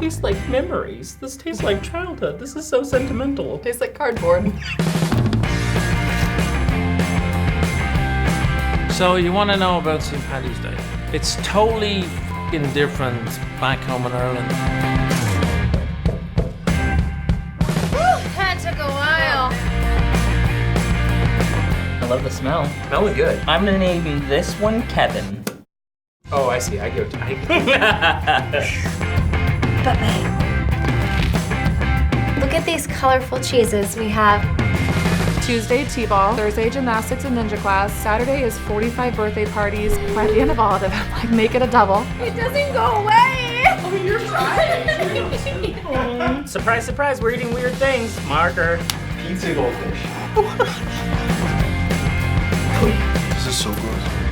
Tastes like memories. This tastes like childhood. This is so sentimental. Tastes like cardboard. So you want to know about St. Paddy's Day? It's totally f***ing different back home in Ireland. That took a while. I love the smell. Smells good. I'm gonna name this one Kevin. Oh, I see. I go Tiger. But babe, look at these colorful cheeses we have. Tuesday, T-ball. Thursday, gymnastics and ninja class. Saturday is 45 birthday parties. By the end of all of them, I'm like, make it a double. It doesn't go away. Oh, you're trying. Surprise, surprise, we're eating weird things. Marker. Pizza goldfish. This is so gross.